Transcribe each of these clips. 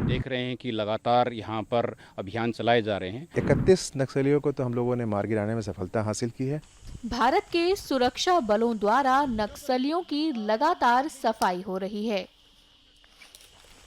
देख रहे हैं कि लगातार यहाँ पर अभियान चलाए जा रहे हैं। 31 नक्सलियों को तो हम लोगों ने मार गिराने में सफलता हासिल की है। भारत के सुरक्षा बलों द्वारा नक्सलियों की लगातार सफाई हो रही है।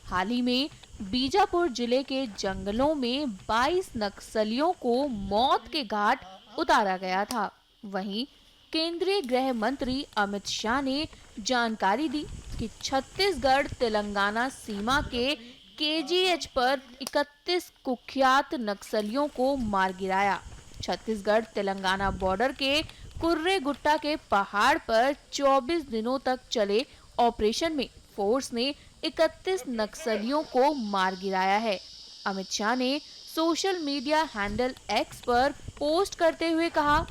हाल ही में बीजापुर जिले के जंगलों में 22 नक्सलियों को मौत के घाट उतारा गया था। वहीं केंद्रीय गृह मंत्री अमित शाह ने जानकारी दी कि छत्तीसगढ़ तेलंगाना सीमा के केजीएच पर 31 कुख्यात नक्सलियों को मार गिराया। छत्तीसगढ़ तेलंगाना बॉर्डर के कुर्रे गुट्टा के पहाड़ पर 24 दिनों तक चले ऑपरेशन में फोर्स ने 31 नक्सलियों को मार गिराया है। अमित शाह ने सोशल मीडिया हैंडल एक्स पर पोस्ट करते हुए कहा,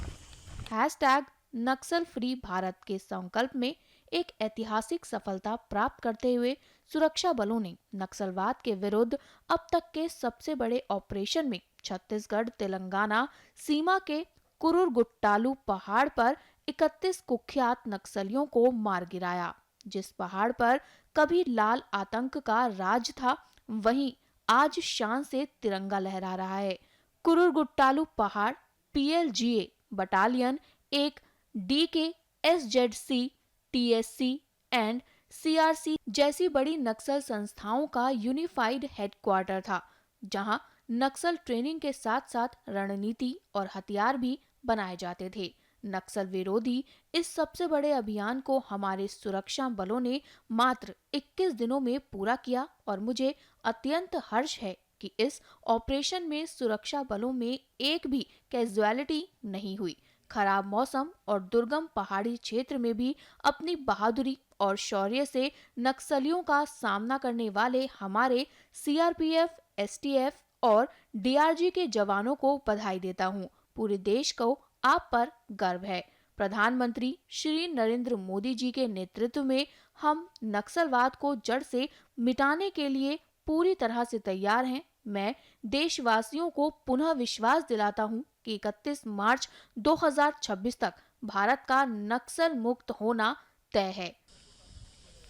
नक्सल फ्री भारत के संकल्प में एक ऐतिहासिक सफलता प्राप्त करते हुए सुरक्षा बलों ने नक्सलवाद के विरुद्ध अब तक के सबसे बड़े ऑपरेशन में छत्तीसगढ़ तेलंगाना सीमा के कुरुरगुट्टालू पहाड़ पर 31 कुख्यात नक्सलियों को मार गिराया। जिस पहाड़ पर कभी लाल आतंक का राज था, वहीं आज शान से तिरंगा लहरा रहा है। कुरुरगुट्टालू पहाड़ पीएलजीए बटालियन एक DK, SZC, TSC and CRC जैसी बड़ी नक्सल संस्थाओं का यूनिफाइड हेडक्वार्टर था, जहां नक्सल ट्रेनिंग के साथ साथ रणनीति और हथियार भी बनाए जाते थे। नक्सल विरोधी इस सबसे बड़े अभियान को हमारे सुरक्षा बलों ने मात्र 21 दिनों में पूरा किया और मुझे अत्यंत हर्ष है कि इस ऑपरेशन में सुरक्षा बलों में एक भी कैजुअलिटी नहीं हुई। खराब मौसम और दुर्गम पहाड़ी क्षेत्र में भी अपनी बहादुरी और शौर्य से नक्सलियों का सामना करने वाले हमारे सीआरपीएफ, एसटीएफ और डीआरजी के जवानों को बधाई देता हूँ। पूरे देश को आप पर गर्व है। प्रधानमंत्री श्री नरेंद्र मोदी जी के नेतृत्व में हम नक्सलवाद को जड़ से मिटाने के लिए पूरी तरह से तैयार हैं। मैं देशवासियों को पुनः विश्वास दिलाता हूं कि 31 मार्च 2026 तक भारत का नक्सल मुक्त होना तय है।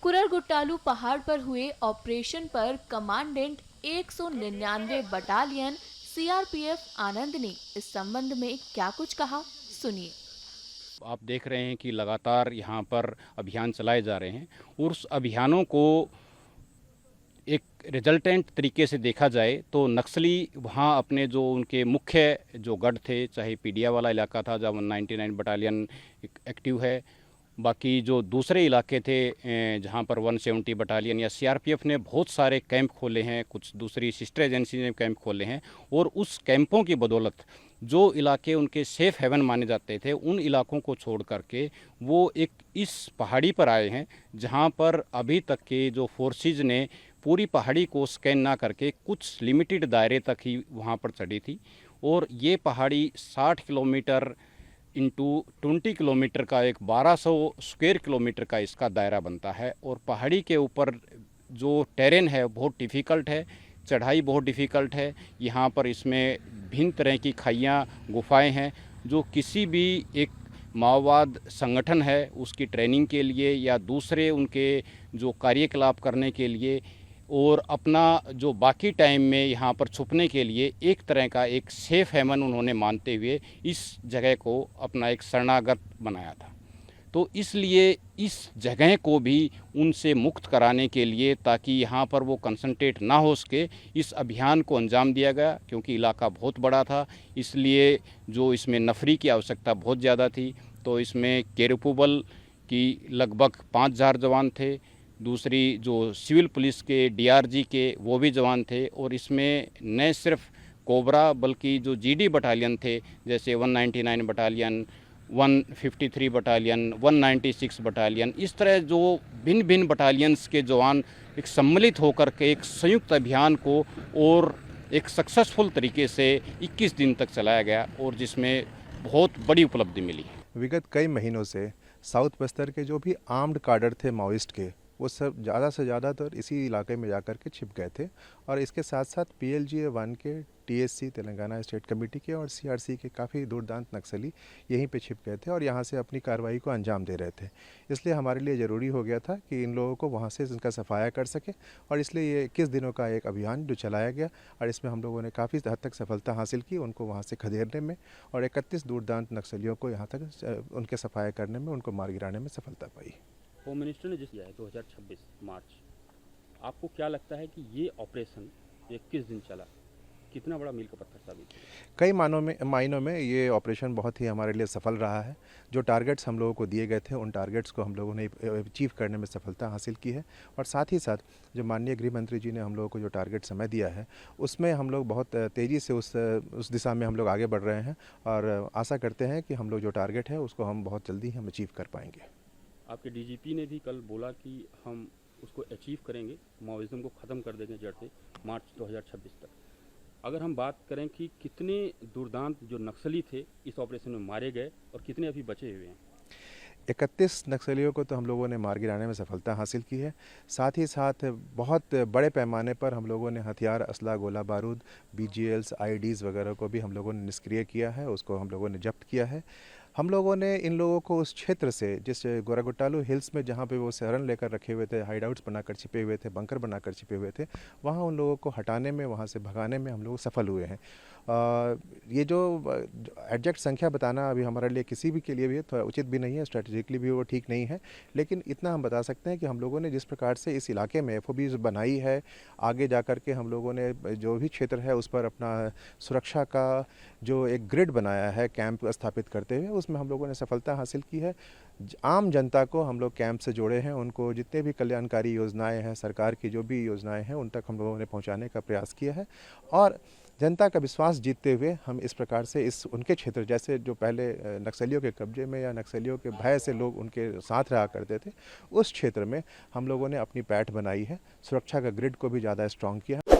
कुरुरगुट्टालू पहाड़ पर हुए ऑपरेशन पर कमांडेंट 199 बटालियन सीआरपीएफ आनंद ने इस संबंध में क्या कुछ कहा, सुनिए। आप देख रहे हैं कि लगातार यहाँ पर अभियान चलाए जा रहे हैं और उस अभियानों को एक रिजल्टेंट तरीके से देखा जाए तो नक्सली वहाँ अपने जो उनके मुख्य जो गढ़ थे, चाहे पीडिया वाला इलाका था जहाँ 199 बटालियन एक्टिव है, बाकी जो दूसरे इलाके थे जहाँ पर 170 बटालियन या सीआरपीएफ ने बहुत सारे कैंप खोले हैं, कुछ दूसरी सिस्टर एजेंसी ने कैंप खोले हैं और उस कैंपों की बदौलत जो इलाके उनके सेफ़ हेवन माने जाते थे उन इलाकों को छोड़ करके वो एक इस पहाड़ी पर आए हैं जहाँ पर अभी तक के जो फोर्सेज ने पूरी पहाड़ी को स्कैन ना करके कुछ लिमिटेड दायरे तक ही वहाँ पर चढ़ी थी और ये पहाड़ी 60 किलोमीटर इंटू 20 किलोमीटर का एक 1200 स्क्वायर किलोमीटर का इसका दायरा बनता है और पहाड़ी के ऊपर जो टेरेन है बहुत डिफ़िकल्ट है, चढ़ाई बहुत डिफ़िकल्ट है। यहाँ पर इसमें भिन्न तरह की खाइयाँ, गुफाएं हैं जो किसी भी एक माओवाद संगठन है उसकी ट्रेनिंग के लिए या दूसरे उनके जो कार्यकलाप करने के लिए और अपना जो बाकी टाइम में यहाँ पर छुपने के लिए एक तरह का एक सेफ हेवन उन्होंने मानते हुए इस जगह को अपना एक शरणागत बनाया था। तो इसलिए इस जगह को भी उनसे मुक्त कराने के लिए ताकि यहाँ पर वो कंसंट्रेट ना हो सके इस अभियान को अंजाम दिया गया, क्योंकि इलाका बहुत बड़ा था इसलिए जो इसमें नफरी की आवश्यकता बहुत ज़्यादा थी। तो इसमें केरपुबल की लगभग 5000 जवान थे, दूसरी जो सिविल पुलिस के डीआरजी के वो भी जवान थे और इसमें न सिर्फ कोबरा बल्कि जो जीडी बटालियन थे जैसे 199 बटालियन, 153 बटालियन, 196 बटालियन, इस तरह जो भिन्न भिन्न बटालियंस के जवान एक सम्मिलित होकर के एक संयुक्त अभियान को और एक सक्सेसफुल तरीके से 21 दिन तक चलाया गया और जिसमें बहुत बड़ी उपलब्धि मिली। विगत कई महीनों से साउथ बस्तर के जो भी आर्म्ड काडर थे माओइस्ट के, वो सब ज़्यादा से ज़्यादातर इसी इलाके में जाकर के छिप गए थे। और इसके साथ साथ PLGA 1 के, TSC तेलंगाना स्टेट कमेटी के और CRC के काफ़ी दूरदराज नक्सली यहीं पे छिप गए थे और यहाँ से अपनी कार्रवाई को अंजाम दे रहे थे। इसलिए हमारे लिए ज़रूरी हो गया था कि इन लोगों को वहाँ से इनका सफाया कर सके, और इसलिए ये 21 दिनों का एक अभियान जो चलाया गया, और इसमें हम लोगों ने काफ़ी हद तक सफलता हासिल की उनको वहाँ से खदेड़ने में, और 31 दूरदराज नक्सलियों को यहाँ तक उनके सफाया करने में, उनको मार गिराने में सफलता पाई। होम मिनिस्टर ने जिस किया है 2026 मार्च, आपको क्या लगता है कि ये ऑपरेशन 21 दिन चला, कितना बड़ा मील का पत्थर साबित हुआ? कई मायनों में ये ऑपरेशन बहुत ही हमारे लिए सफल रहा है। जो टारगेट्स हम लोगों को दिए गए थे, उन टारगेट्स को हम लोगों ने अचीव करने में सफलता हासिल की है। और साथ ही साथ जो माननीय गृह मंत्री जी ने हम लोगों को जो टारगेट समय दिया है, उसमें हम लोग बहुत तेज़ी से उस दिशा में हम लोग आगे बढ़ रहे हैं, और आशा करते हैं कि हम लोग जो टारगेट है उसको हम बहुत जल्दी हम अचीव कर पाएंगे। आपके DGP ने भी कल बोला कि हम उसको अचीव करेंगे, माओवाइज्म को ख़त्म कर देंगे जड़ से मार्च 2026 तक। अगर हम बात करें कि कितने दुर्दांत जो नक्सली थे इस ऑपरेशन में मारे गए और कितने अभी बचे हुए हैं? 31 नक्सलियों को तो हम लोगों ने मार गिराने में सफलता हासिल की है। साथ ही साथ बहुत बड़े पैमाने पर हम लोगों ने हथियार, असला, गोला बारूद, BGLs, IEDs वगैरह को भी हम लोगों ने निष्क्रिय किया है, उसको हम लोगों ने जब्त किया है। हम लोगों ने इन लोगों को उस क्षेत्र से, जिस गोरागुटालू हिल्स में जहाँ पे वो शरण लेकर रखे हुए थे, हाइडआउट्स बनाकर छिपे हुए थे, बंकर बनाकर छिपे हुए थे, वहाँ उन लोगों को हटाने में, वहाँ से भगाने में हम लोग सफल हुए हैं। ये जो एग्जैक्ट संख्या बताना अभी हमारे लिए किसी भी के लिए भी थोड़ा उचित भी नहीं है, स्ट्रेटेजिकली भी वो ठीक नहीं है, लेकिन इतना हम बता सकते हैं कि हम लोगों ने जिस प्रकार से इस इलाके में FOBs बनाई है, आगे जा कर के हम लोगों ने जो भी क्षेत्र है उस पर अपना सुरक्षा का जो एक ग्रिड बनाया है कैंप स्थापित करते हुए, उसमें हम लोगों ने सफलता हासिल की है। आम जनता को हम लोग कैंप से जोड़े हैं, उनको जितने भी कल्याणकारी योजनाएं हैं, सरकार की जो भी योजनाएं हैं, उन तक हम लोगों ने पहुंचाने का प्रयास किया है। और जनता का विश्वास जीतते हुए हम इस प्रकार से इस उनके क्षेत्र, जैसे जो पहले नक्सलियों के कब्जे में या नक्सलियों के भय से लोग उनके साथ रहा करते थे, उस क्षेत्र में हम लोगों ने अपनी पैठ बनाई है, सुरक्षा का ग्रिड को भी ज़्यादा स्ट्रॉन्ग किया है।